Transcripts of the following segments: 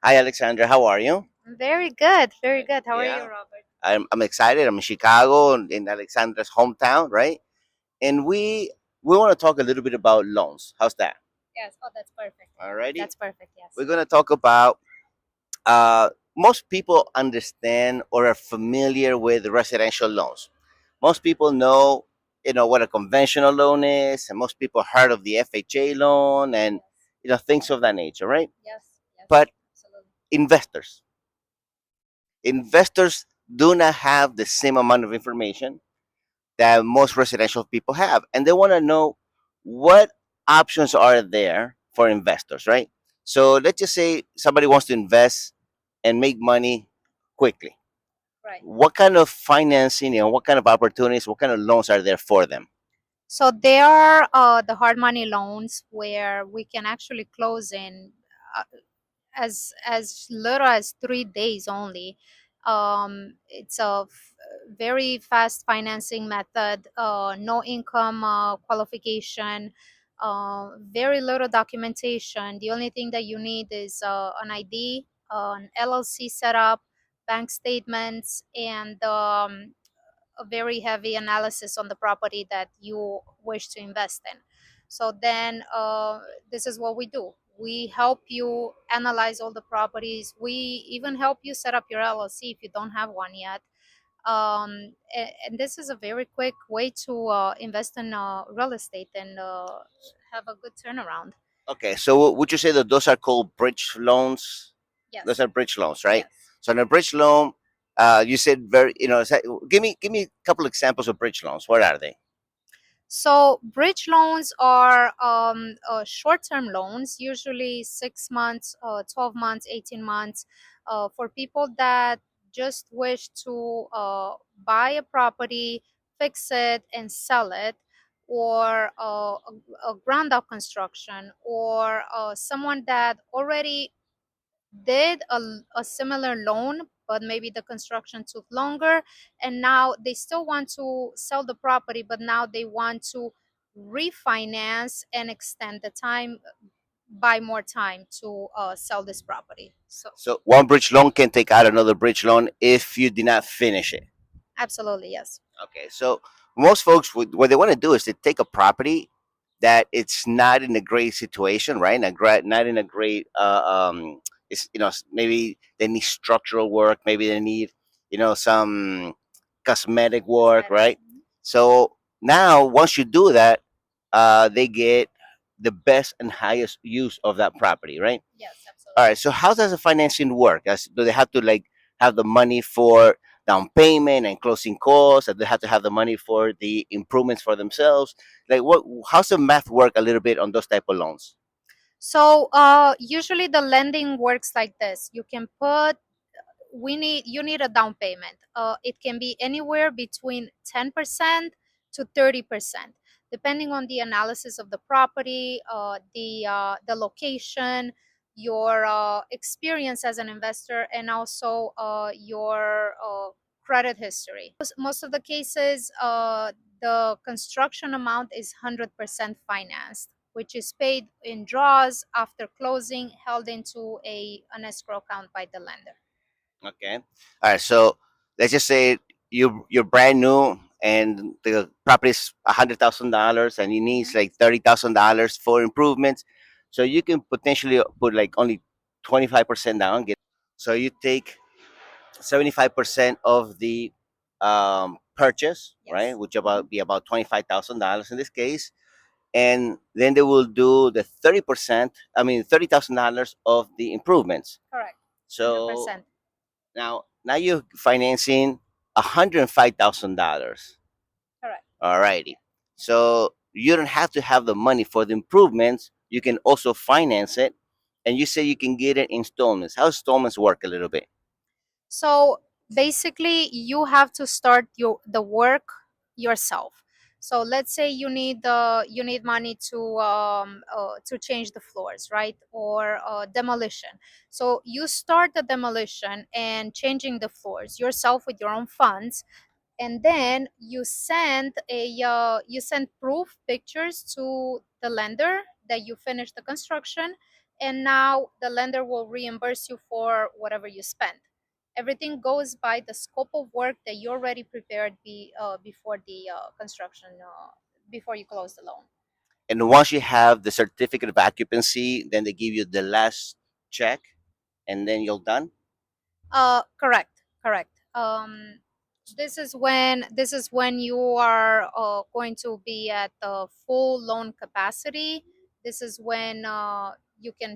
Hi, Alexandra. How are you? Very good, very good. How are you, Yeah, Robert? I'm excited. I'm in Chicago, in Alexandra's hometown, right? And we want to talk a little bit about loans. How's that? Yes. Oh, that's perfect. Alrighty. That's perfect. We're Yes. gonna talk about most people understand or are familiar with residential loans. Most people know, what a conventional loan is, and most people heard of the FHA loan and things of that nature, right? Yes. Yes. But Absolutely. investors, investors do not have the same amount of information that most residential people have, and they want to know what options are there for investors, right? So let's just say somebody wants to invest and make money quickly. Right. What kind of financing, what kind of opportunities, what kind of loans are there for them? So there are the hard money loans where we can actually close in uh, as little as 3 days only. It's a very fast financing method. No income qualification. Very little documentation. The only thing that you need is an ID, an LLC setup, bank statements, and a very heavy analysis on the property that you wish to invest in. So then this is what we do. We help you analyze all the properties. We even help you set up your LLC if you don't have one yet. And this is a very quick way to invest in real estate and have a good turnaround. Okay, so would you say that those are called bridge loans? Those Yes. are bridge loans, right? Yes. So in a bridge loan, you said very, give me a couple examples of bridge loans. What are they? So bridge loans are short-term loans, usually 6 months, 12 months, 18 months, for people that just wish to buy a property, fix it, and sell it, or a ground-up construction, or someone that already did a similar loan, but maybe the construction took longer, and now they still want to sell the property, but now they want to refinance and extend the time, buy more time to sell this property. So So one bridge loan can take out another bridge loan if you did not finish it. absolutely, yes. Okay, so most folks, what they want to do is they take a property that it's not in a great situation, right? Not in a great, it's, maybe they need structural work, maybe they need, some cosmetic work, Cosmetic. right? Mhm. So now, once you do that, they get the best and highest use of that property, right? Yes, All absolutely. right. So how does the financing work? Do they have to like have the money for down payment and closing costs? Or they have to have the money for the improvements for themselves? Like what? How's the math work a little bit on those type of loans? So usually the lending works like this. You can put we need you need a down payment. It can be anywhere between 10% to 30%, depending on the analysis of the property, the location, your experience as an investor, and also your credit history. Most of the cases, the construction amount is 100% financed, which is paid in draws after closing, held into an escrow account by the lender. Okay. All right. So let's just say you're brand new and the property is $100,000 and you need Mhm. like $30,000 for improvements. So you can potentially put like only 25% down. So you take 75% of the purchase, right? Yes. Which Mhm. about be about $25,000 in this case, and then they will do the 30%. I mean, $30,000 of the improvements. Correct. So 100%. now you're financing $105,000. Correct. Alrighty. So you don't have to have the money for the improvements. You can also finance it, and you say you can get it installments. How installments work a little bit? So basically, you have to start the work yourself. So let's say you need money to change the floors, right? Or demolition. So you start the demolition and changing the floors yourself with your own funds, and then you send proof pictures to the lender that you finished the construction, and now the lender will reimburse you for whatever you spent. Everything goes by the scope of work that you already prepared before the construction, before you close the loan. And once you have the certificate of occupancy, then they give you the last check, and then you're done. Correct, correct. This is when you are going to be at the full loan capacity. This is when you can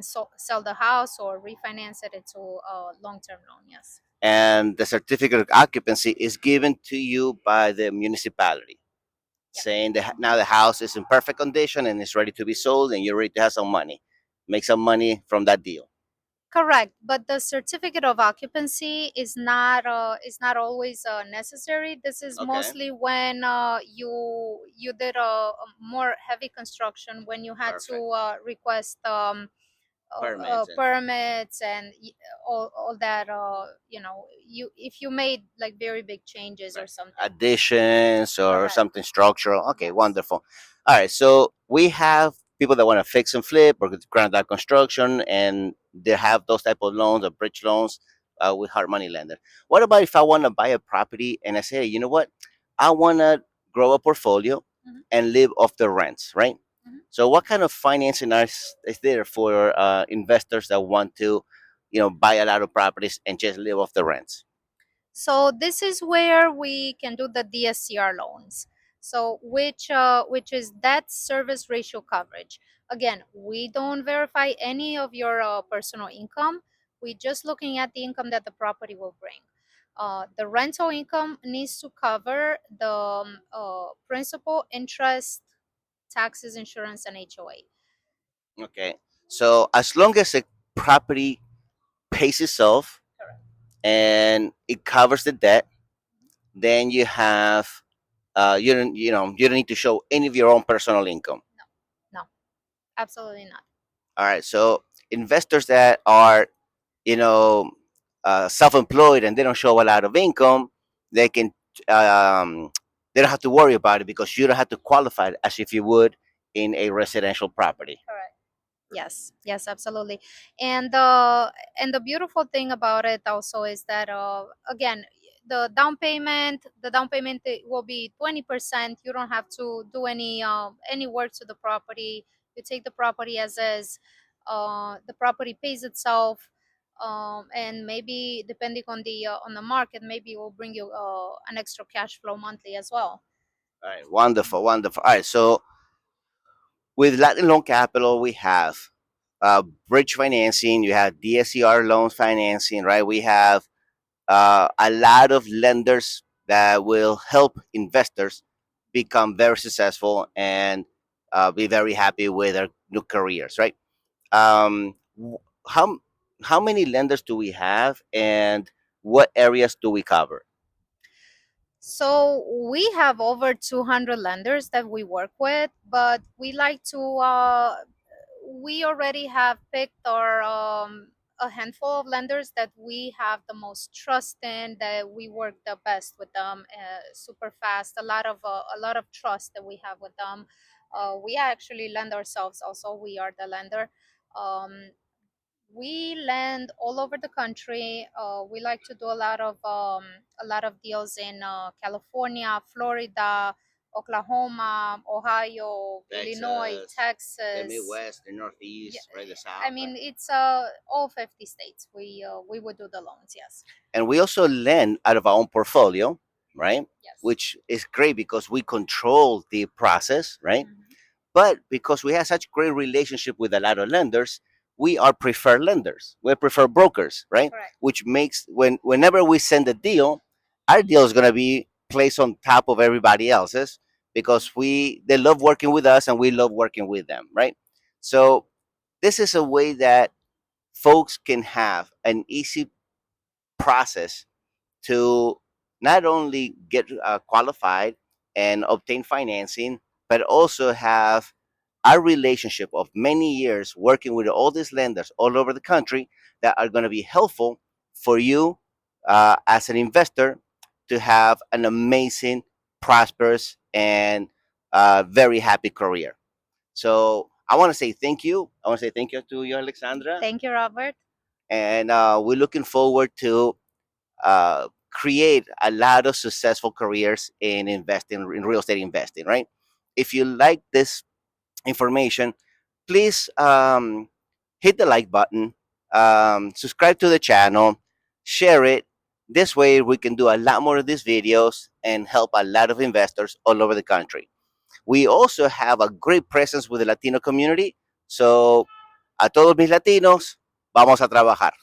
sell the house or refinance it into a long-term loan. Yes. And the certificate of occupancy is given to you by the municipality, Yep. saying that now the house is in perfect condition and it's ready to be sold, and you're ready to have some money, make some money from that deal. Correct, but the certificate of occupancy is not always necessary. This is Okay, mostly when you did a more heavy construction, when you had to perfect. request Permits and permits and all that. You if you made like very big changes right. or something. Additions or Correct. something structural. Okay, Yes. wonderful. All right, so we have people that want to fix and flip or ground out construction, and they have those type of loans or bridge loans with hard money lender. What about if I want to buy a property and I say, hey, you know what, I want to grow a portfolio Hmm. and live off the rents, right? Hmm. So, what kind of financing is there for investors that want to, buy a lot of properties and just live off the rents? So this is where we can do the DSCR loans. So which is debt service ratio coverage. Again, we don't verify any of your personal income. We're just looking at the income that the property will bring. The rental income needs to cover the principal, interest, taxes, insurance, and HOA. Okay. So as long as the property pays itself Correct. and it covers the debt, then you have you don't need to show any of your own personal income. No, no, absolutely not. All right. So investors that are you know self-employed and they don't show a lot of income, they can um, they don't have to worry about it because you don't have to qualify it as if you would in a residential property. Correct. Yes, yes, absolutely. And the beautiful thing about it also is that again, the down payment will be 20%. You don't have to do any work to the property. You take the property as is. The property pays itself. And maybe depending on the market, maybe it will bring you an extra cash flow monthly as well. All right. Wonderful. Wonderful. All right. So with Latin Loan Capital, we have bridge financing, you have DSCR loans financing, right? We have a lot of lenders that will help investors become very successful and be very happy with their new careers, right? Um, w- how how many lenders do we have, and what areas do we cover? So we have over 200 lenders that we work with, but we already have picked a handful of lenders that we have the most trust in, that we work the best with them, super fast. A lot of trust that we have with them. We actually lend ourselves. Also, we are the lender. Um, we land all over the country. We like to do a lot of deals in California, Florida, Oklahoma, Ohio, Illinois, Texas, the Texas. Midwest, the Yeah, Northeast, right, the I South, right? mean it's all 50 states. We would do the loans. Yes. And we also lend out of our own portfolio, right? Yes. Which is great because we control the process, right? Mhm. But because we have such great relationship with a lot of lenders, we are preferred lenders. We prefer brokers, right? Correct. Which makes whenever we send a deal, our deal is gonna be placed on top of everybody else's because they love working with us and we love working with them, right? So this is a way that folks can have an easy process to not only get qualified and obtain financing, but also have a relationship of many years working with all these lenders all over the country that are going to be helpful for you as an investor to have an amazing, prosperous, and very happy career. So I want to say thank you. I want to say thank you to you, Alexandra, Thank you, Robert. and we're looking forward to create a lot of successful careers in investing in real estate investing. Right? If you like this information, please hit the like button, subscribe to the channel, share it. This way, we can do a lot more of these videos and help a lot of investors all over the country. We also have a great presence with the Latino community. So, a todos mis latinos, vamos a trabajar.